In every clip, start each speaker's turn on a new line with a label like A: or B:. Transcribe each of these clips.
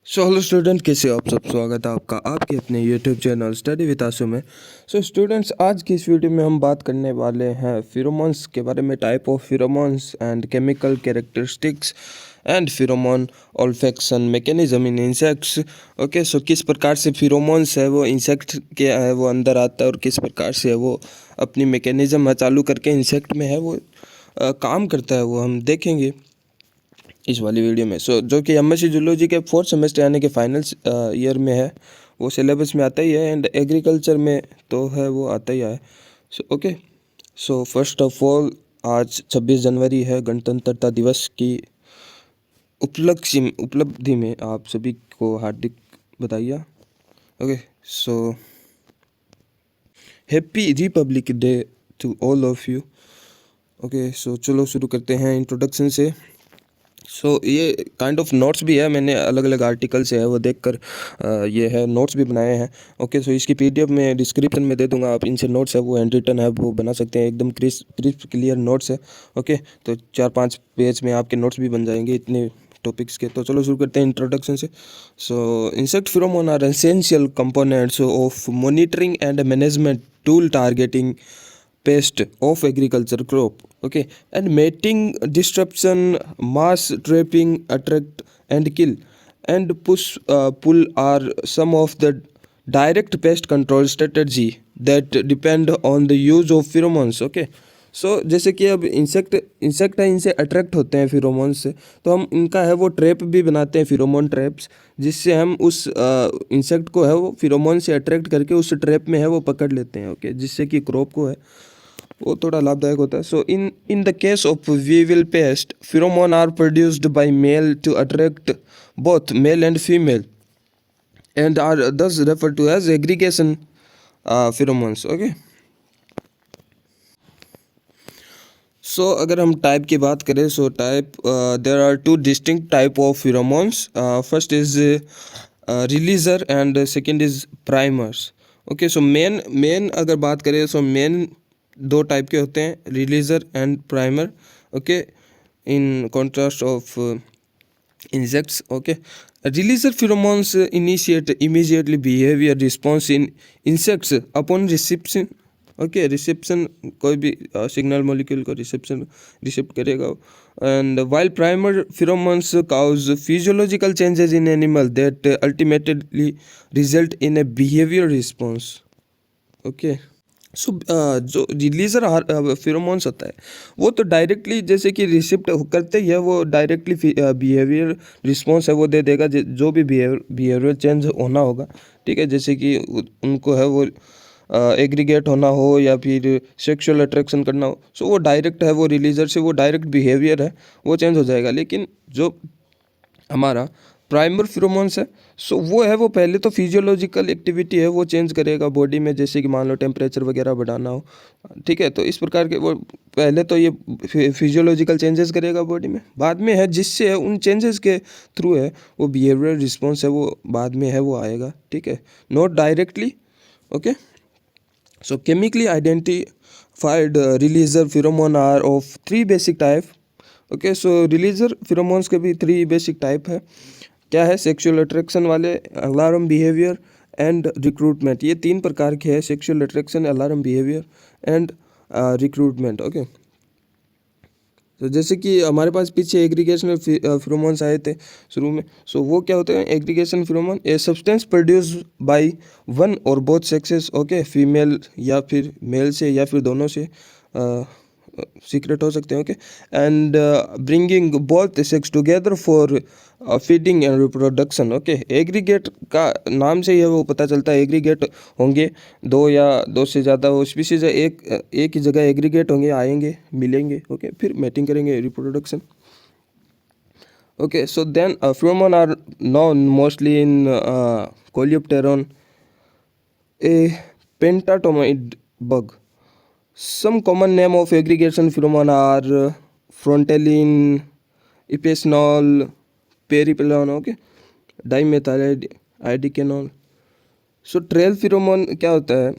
A: Hello student, कैसे हो आप सब। स्वागत है आपका आपके अपने यूट्यूब चैनल स्टडी विद आसू में। स्टूडेंट्स, आज की इस वीडियो में हम बात करने वाले हैं फिरोमोन्स के बारे में, type of pheromones and chemical characteristics and pheromone olfaction mechanism in insects. Okay, so किस प्रकार से फिरोमोन्स है वो इंसेक्ट के है वो अंदर आता है और किस प्रकार से है वो अपनी मैकेनिज्म चालू करके इंसेक्ट में है वो काम करता है, वो हम देखेंगे इस वाली वीडियो में। जो कि एमएससी जूलॉजी के फोर्थ सेमेस्टर यानी कि फाइनल ईयर में है, वो सिलेबस में आता ही है, एंड एग्रीकल्चर में तो है वो आता ही है। Okay, so first of all, आज 26 जनवरी है, गणतंत्रता दिवस की उपलब्धि में आप सभी को हार्दिक बधाइयाँ। Okay, so happy republic day to all of you. Okay, so चलो शुरू करते हैं इंट्रोडक्शन से। ये काइंड ऑफ नोट्स भी है, मैंने अलग अलग आर्टिकल से है वो देखकर ये है नोट्स भी बनाए हैं। ओके, सो इसकी पीडीएफ में डिस्क्रिप्शन में दे दूंगा, आप इनसे नोट्स है वो हैंड रिटन है वो बना सकते हैं, एकदम क्रिस्प क्लियर नोट्स है। ओके, तो 4-5 पेज में आपके नोट्स भी बन जाएंगे इतने टॉपिक्स के। तो चलो शुरू करते हैं इंट्रोडक्शन से। Insect pheromone are essential components of monitoring and management tool targeting pest of agriculture crop. Okay, and mating, disruption, mass trapping, attract and kill, and pull are some of the direct pest control strategy that depend on the use of pheromones. Okay, जैसे कि अब insect है, इनसे attract होते हैं फिरोमोन से, तो हम इनका है वो ट्रैप भी बनाते हैं, फिरोमोन ट्रैप्स, जिससे हम उस इंसेक्ट को है वो फिरोमोन से अट्रैक्ट करके उस ट्रैप में है वो पकड़ लेते हैं। ओके, जिससे कि क्रॉप को है वो थोड़ा लाभदायक होता है। In the case of weevil pest, pheromone are produced by male to attract both male and female and are thus refer to as aggregation pheromones. Okay, अगर हम टाइप की बात करें, there are two distinct type of pheromones. First is releaser and second is primers. Okay, main अगर बात करें, main दो type के होते हैं, releaser and primer. Okay, in contrast of insects. Okay, releaser pheromones initiate immediately behavior response in insects upon reception. Okay, reception, कोई भी signal molecule को रिसेप्ट करेगा। And while primer pheromones cause physiological changes in animal that ultimately result in a behaviour response. Okay, जो releaser pheromones होता है वो तो डायरेक्टली जैसे कि रिसिप्ट करते ही है, वो डायरेक्टली बिहेवियर रिस्पॉन्स है वो दे देगा, जो भी बिहेवियर चेंज होना होगा। ठीक है, जैसे कि उनको है वो एग्रीगेट होना हो या फिर सेक्सुअल अट्रैक्शन करना हो, वो डायरेक्ट है वो रिलीजर से वो डायरेक्ट बिहेवियर है वो चेंज हो जाएगा। लेकिन जो हमारा प्राइमर फिरोमोन्स है, वो है वो पहले तो फिजियोलॉजिकल एक्टिविटी है वो चेंज करेगा बॉडी में, जैसे कि मान लो टेम्परेचर वगैरह बढ़ाना हो। ठीक है, तो इस प्रकार के वो पहले तो ये फिजियोलॉजिकल चेंजेस करेगा बॉडी में, बाद में है जिससे है उन चेंजेस के थ्रू है वो बिहेवियरल रिस्पॉन्स है वो बाद में है वो आएगा। ठीक है, not directly. Okay, chemically identified releaser pheromone are of 3 basic type. Okay, releaser pheromones के भी 3 बेसिक टाइप है। क्या है? सेक्सुअल अट्रैक्शन वाले, अलार्म बिहेवियर एंड रिक्रूटमेंट। ये 3 प्रकार के हैं, sexual attraction, alarm behaviour and recruitment. Okay, तो जैसे कि हमारे पास पीछे एग्रीगेशन फिरोमोन्स आए थे शुरू में, वो क्या होते हैं? Aggregation फिरोमोन a substance produce by one और बोथ सेक्सेस। ओके, फीमेल या फिर मेल से या फिर दोनों से सीक्रेट हो सकते हैं। Okay, and bringing both sex together for feeding and reproduction. Okay, aggregate का नाम से ही वो पता चलता है, एग्रीगेट होंगे 2 या 2 से ज़्यादा वो स्पीसीज एक ही जगह एग्रीगेट होंगे, आएंगे, मिलेंगे। ओके, फिर मैटिंग करेंगे, reproduction. Okay, so then pheromone are known mostly in coleopteran, a pentatomid bug. Some common name of aggregation pheromone are frontalin, ipesnol, peripelon, okay, dimethyl idicanol। Trail फिरोमोन क्या होता है?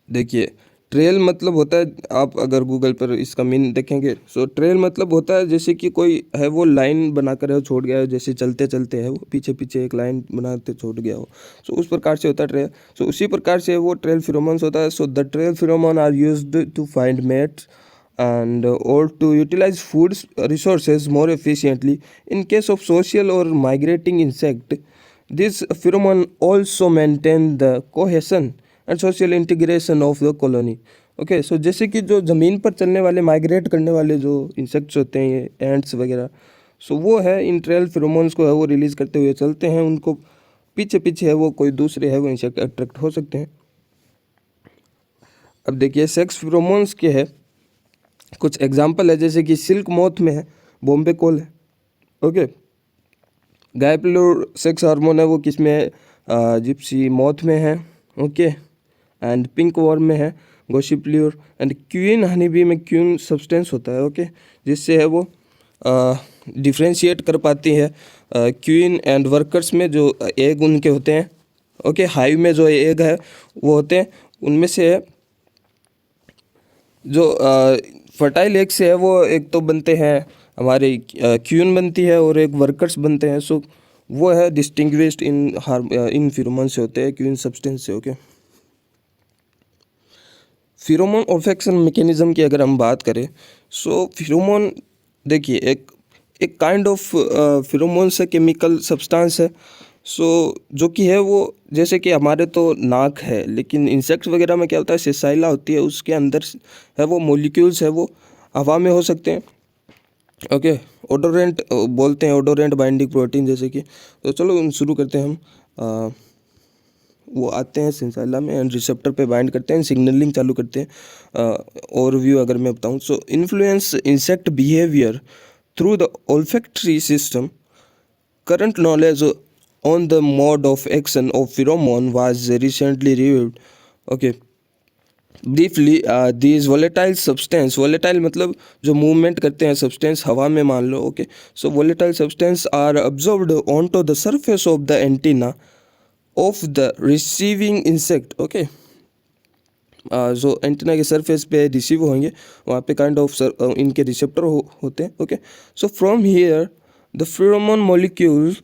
A: देखिए, ट्रेल मतलब होता है, आप अगर गूगल पर इसका मीन देखेंगे, सो ट्रेल मतलब होता है जैसे कि कोई है वो लाइन बनाकर है वो छोड़ गया है, जैसे चलते चलते है वो पीछे पीछे एक लाइन बनाते छोड़ गया हो, सो उस प्रकार से होता है ट्रेल। सो उसी प्रकार से वो ट्रेल फिरोमोन्स होता है। So the trail pheromone are used to find mates and or to utilize food resources more efficiently. In case of social or migrating insect, this pheromone also maintain the cohesion and social integration of the colony. Okay, so जैसे कि जो ज़मीन पर चलने वाले migrate करने वाले जो इंसेक्ट्स होते हैं, ये एंट्स वगैरह, सो वो है इन ट्रेल फिरोमोन्स को है वो रिलीज़ करते हुए चलते हैं, उनको पीछे पीछे है वो कोई दूसरे है वो इंसेक्ट अट्रैक्ट हो सकते हैं। अब देखिए सेक्स फिरोमोन्स के है कुछ एग्जाम्पल है, जैसे कि सिल्क मौथ में है बॉम्बे कॉल है। ओके, गायप्लोर सेक्स हार्मोन है वो किस में है, जिप्सी मौथ में है। ओके, एंड पिंक वॉर्म में है गोसिप्लियोर, एंड क्वीन हनी बी में क्वीन सब्सटेंस होता है। ओके, जिससे है वो डिफ्रेंशिएट कर पाती है क्वीन एंड वर्कर्स में जो एग उनके होते हैं। ओके, हाइव में जो एग है वो होते हैं, उनमें से जो फर्टाइल एग से है वो एक तो बनते हैं हमारे क्यून बनती है और एक वर्कर्स बनते हैं। सो वो है डिस्टिंग्विश्ड इन फिरोमोन से होते हैं, क्यून सब्सटेंस से। ओके, फिरोमोन ऑल्फैक्शन मैकेनिज्म की अगर हम बात करें, सो फिरोमोन देखिए एक काइंड ऑफ फिरोमोन से केमिकल सब्सटेंस है। सो जो कि है वो जैसे कि हमारे तो नाक है, लेकिन इंसेक्ट्स वगैरह में क्या होता है, सेसाइला होती है, उसके अंदर है वो मॉलिक्यूल्स है वो हवा में हो सकते हैं। ओके, ओडोरेंट बोलते हैं, ओडोरेंट बाइंडिंग प्रोटीन जैसे कि। तो चलो शुरू करते हैं हम। वो आते हैं सेसाइला में एंड रिसेप्टर पे बाइंड करते हैं, सिग्नलिंग चालू करते हैं। ओवरव्यू अगर मैं बताऊँ, so influence insect behaviour through the olfactory system. Current knowledge on the mode of action of pheromone was recently reviewed. Okay, briefly, these volatile substance, volatile मतलब जो मूवमेंट करते हैं सब्सटेंस हवा में मान लो। Okay, so volatile substance are absorbed onto the surface of the antenna of the receiving insect. Okay, जो antenna के सरफेस पे रिसीव होंगे वहाँ पे काइंड ऑफ इनके रिसेप्टर होते हैं। Okay, so from here the pheromone molecules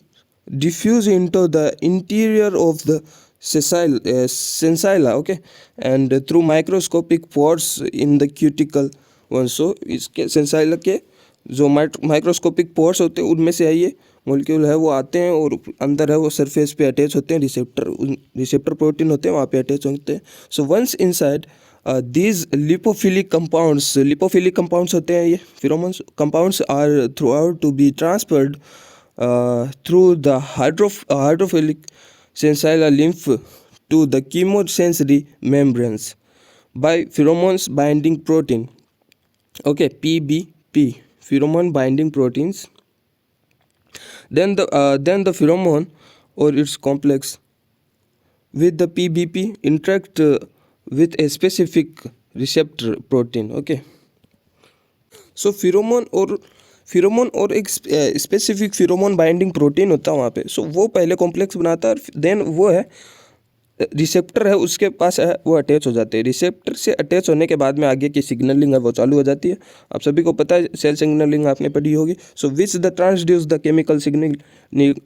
A: diffuse into the interior of the sensilla, okay, and through microscopic pores in the cuticle one. So इसके sensilla के जो माइक्रोस्कोपिक पोर्स होते हैं उनमें से ये मॉलिक्यूल है वो आते हैं और अंदर है वो सरफेस पे अटैच होते हैं, रिसेप्टर प्रोटीन होते हैं वहाँ पे अटैच होते हैं। So once inside these lipophilic compounds होते हैं, ये pheromones compounds are throughout to be transferred through the hydrophilic sensilla lymph to the chemosensory membranes by pheromones binding protein. Okay, PBP, pheromone binding proteins. Then the pheromone or its complex with the PBP interact with a specific receptor protein. Okay, so फिरोमोन और एक specific फिरोमोन binding protein होता है वहाँ पे। सो वो पहले complex बनाता है और देन वो है रिसेप्टर है उसके पास है वो अटैच हो जाते हैं। रिसेप्टर से अटैच होने के बाद में आगे की सिग्नलिंग है वो चालू हो जाती है। आप सभी को पता है सेल सिग्नलिंग आपने पढ़ी होगी। So which the transduce the chemical signal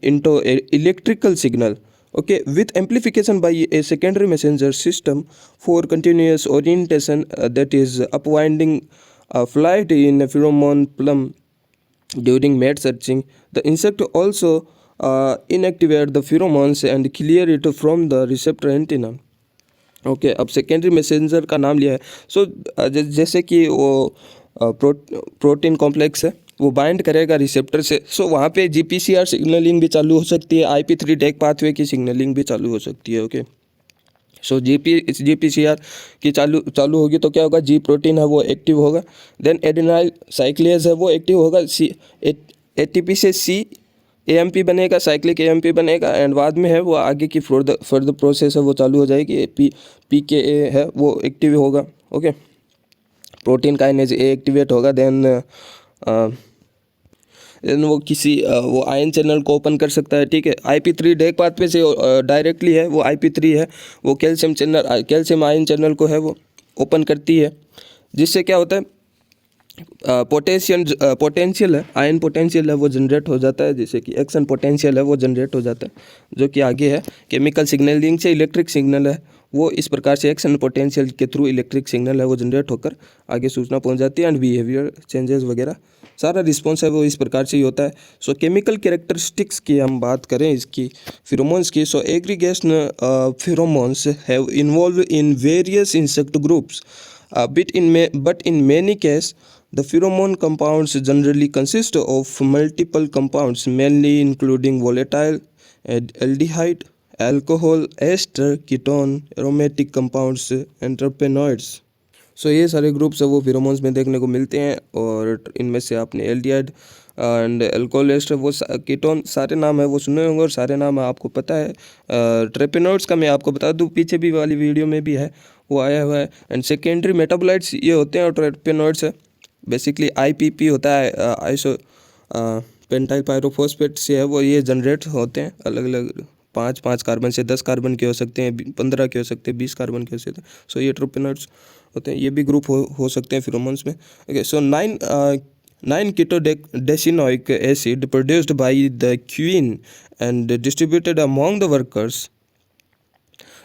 A: into electrical signal, okay, with amplification by a secondary messenger system for continuous orientation, that is upwinding flight in a pheromone plum. During mate searching, the insect also inactivate the pheromones and clear it from the receptor antenna. Okay, अब secondary messenger का नाम लिया है। सो जैसे कि वो protein complex है वो बाइंड करेगा रिसेप्टर से। सो वहाँ पे GPCR सिग्नलिंग भी चालू हो सकती है, IP3 टैग पाथवे की सिग्नलिंग भी चालू हो सकती है। ओके, सो GPCR की चालू होगी तो क्या होगा, जी प्रोटीन है वो एक्टिव होगा, देन एडेनाइल साइक्लेज है वो एक्टिव होगा, ATP से AMP बनेगा, साइक्लिक AMP बनेगा, एंड बाद में है वो आगे की फर्दर प्रोसेस है वो चालू हो जाएगी, PKA है वो एक्टिव होगा। Okay, protein kinase A activate होगा, देन वो किसी वो आयन चैनल को ओपन कर सकता है। ठीक है, IP3 डेक पाथवे से डायरेक्टली है वो IP3 है वो कैल्शियम आयन चैनल को है वो ओपन करती है, जिससे क्या होता है पोटेंशियल है, आयन पोटेंशियल है वो जनरेट हो जाता है, जैसे कि एक्शन पोटेंशियल है वो जनरेट हो जाता है, जो कि आगे है केमिकल सिग्नलिंग से इलेक्ट्रिक सिग्नल है वो इस प्रकार से एक्शन पोटेंशियल के थ्रू इलेक्ट्रिक सिग्नल है वो जनरेट होकर आगे सूचना पहुंच जाती है एंड बिहेवियर चेंजेस वगैरह सारा रिस्पॉन्स है वो इस प्रकार से ही होता है। सो केमिकल कैरेक्टरिस्टिक्स की हम बात करें इसकी फिरोमोन्स की, so aggregation pheromones have involve in various insect groups but in many cases the pheromone compounds generally consist of multiple compounds mainly including volatile aldehyde, alcohol, ester, ketone, aromatic compounds and terpenoids। सो ये सारे groups है वो pheromones में देखने को मिलते हैं और इनमें से आपने एल्डिहाइड एंड अल्कोहल एस्टर वो कीटोन सारे नाम है वो सुने होंगे और सारे नाम आपको पता है। ट्रेपेनॉइड्स का मैं आपको बता दूं पीछे भी वाली वीडियो में भी है वो आया हुआ है। एंड सेकेंडरी मेटाबोलाइट्स ये होते हैं और ट्रेपेनॉइड्स है बेसिकली आईपीपी होता है आइसो पेंटाइल पायरोफॉस्फेट से है वो ये जनरेट होते हैं अलग अलग 5 कार्बन से 10 कार्बन के हो सकते हैं 15 के हो सकते हैं 20 कार्बन के हो सकते हैं। सो ये ट्रोपेनॉइड्स होते हैं ये भी ग्रुप हो सकते हैं फिरोमोन्स में। Okay so 9 ketodecenoic acid produced by the queen and distributed among the workers.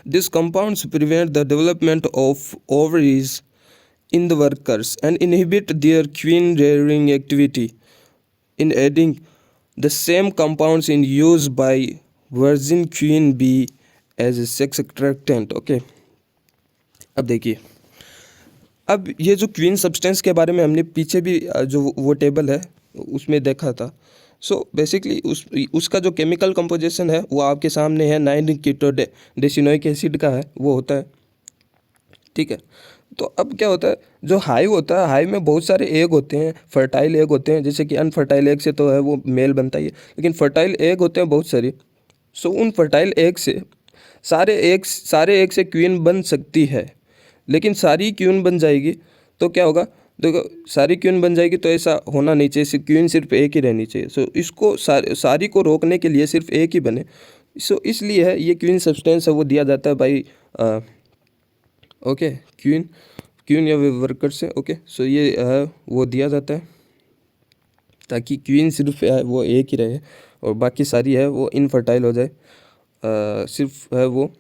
A: These compounds prevent the development of ovaries in the workers and inhibit their queen rearing activity. In adding, the same compounds in use by virgin queen bee as a sex attractant. Okay. अब देखिए अब ये जो queen substance के बारे में हमने पीछे भी जो वो टेबल है उसमें देखा था। सो बेसिकली उसका जो केमिकल कंपोजिशन है वो आपके सामने है 9 कीटोडेसिनोइक एसिड का है वो होता है ठीक है। तो अब क्या होता है जो हाइव होता है हाइव में बहुत सारे एग होते हैं फर्टाइल एग होते हैं जैसे कि अनफर्टाइल एग से तो है वो मेल बनता ही है लेकिन फर्टाइल एग होते हैं बहुत सारे। सो उन फर्टाइल एग से सारे एग से क्वीन बन सकती है लेकिन सारी क्वीन बन जाएगी तो क्या होगा देखो सारी क्वीन बन जाएगी तो ऐसा होना नहीं चाहिए क्वीन सिर्फ एक ही रहनी चाहिए। सो इसको सारी को रोकने के लिए सिर्फ एक ही बने सो इसलिए है ये क्वीन सब्सटेंस है वो दिया जाता है भाई ओके क्वीन या वर्कर से। ओके सो ये वो दिया जाता है ताकि क्वीन सिर्फ वो एक ही रहे और बाकी सारी है वो इनफर्टाइल हो जाए सिर्फ है वो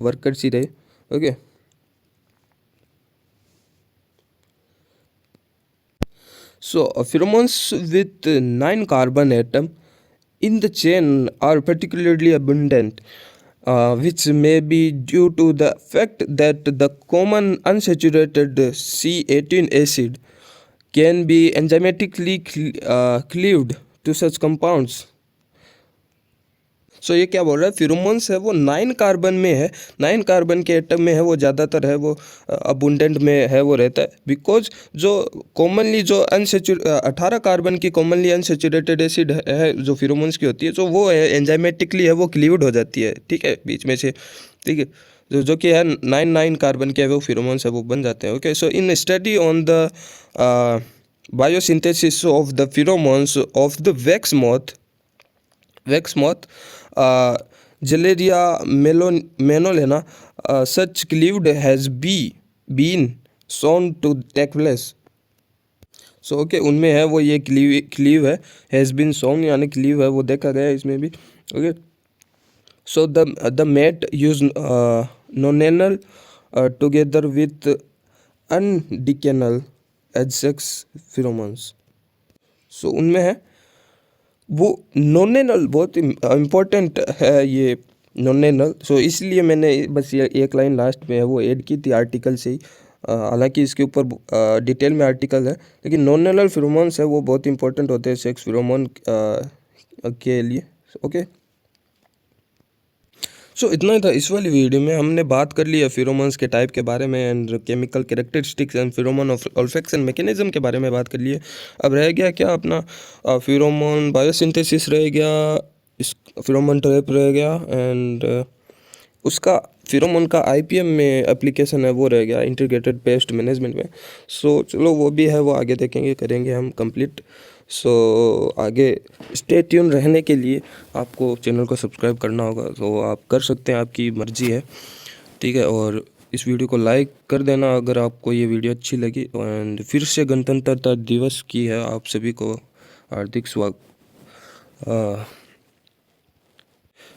A: वर्कर्स ही रहे। Okay so pheromones with 9 carbon atom in the chain are particularly abundant which may be due to the fact that the common unsaturated C18 acid can be enzymatically cleaved to such compounds। सो ये क्या बोल रहा है pheromones है वो 9 carbon में है 9 carbon के एटम में है वो ज़्यादातर है वो अबुंडेंट में है वो रहता है बिकॉज जो कॉमनली जो 18 कार्बन की कॉमनली अनसेचुरेटेड एसिड है जो फिरोमोन्स की होती है तो वो है एंजाइमेटिकली है वो क्लीव्ड हो जाती है ठीक है बीच में से ठीक है जो कि है 9 कार्बन के वो फिरोमोन्स है वो बन जाते हैं। Okay so in study on the biosynthesis of the pheromones of the wax moth Galeria menolena such cleaved has been shown to take place। So okay उनमें है वो ये क्लीव है हैज़ बीन shown यानी क्लीव है वो देखा गया इसमें भी। Okay so the mate use nonenal together with undecanal as sex pheromones. So उनमें है वो नोनेनल बहुत इम्पोर्टेंट है ये नोनेनल। सो इसलिए मैंने बस ये एक लाइन लास्ट में है वो ऐड की थी आर्टिकल से ही हालांकि इसके ऊपर डिटेल में आर्टिकल है लेकिन नोनेनल फिरोमोन्स है वो बहुत इंपॉर्टेंट होते हैं सेक्स फिरोमोन के लिए। ओके सो इतना ही था इस वाली वीडियो में हमने बात कर लिया फिरोमोन्स के टाइप के बारे में and chemical characteristics and pheromone olfaction mechanism के बारे में बात कर लिए। अब रह गया क्या अपना फिरोमोन बायोसिंथेसिस रह गया इस फिरोमोन ट्रैप रह गया एंड उसका फिरोमोन का आईपीएम में एप्लीकेशन है वो रह गया इंटीग्रेटेड पेस्ट मैनेजमेंट में। सो चलो वो भी है वो आगे देखेंगे करेंगे हम कंप्लीट। सो आगे स्टे ट्यून रहने के लिए आपको चैनल को सब्सक्राइब करना होगा तो आप कर सकते हैं आपकी मर्ज़ी है ठीक है और इस वीडियो को लाइक कर देना अगर आपको ये वीडियो अच्छी लगी। एंड फिर से गणतंत्रता दिवस की है आप सभी को हार्दिक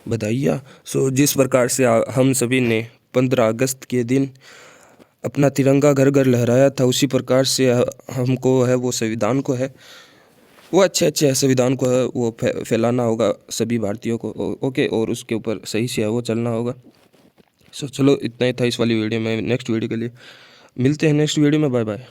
A: बधाइयाँ। सो जिस प्रकार से हम सभी ने 15 अगस्त के दिन अपना तिरंगा घर घर लहराया था, उसी प्रकार से हमको है वो संविधान को है वो अच्छे संविधान को है वो फैलाना होगा सभी भारतीयों को। ओके, और उसके ऊपर सही से है वो चलना होगा। सो चलो इतना ही था इस वाली वीडियो में। नेक्स्ट वीडियो के लिए मिलते हैं नेक्स्ट वीडियो में। Bye bye.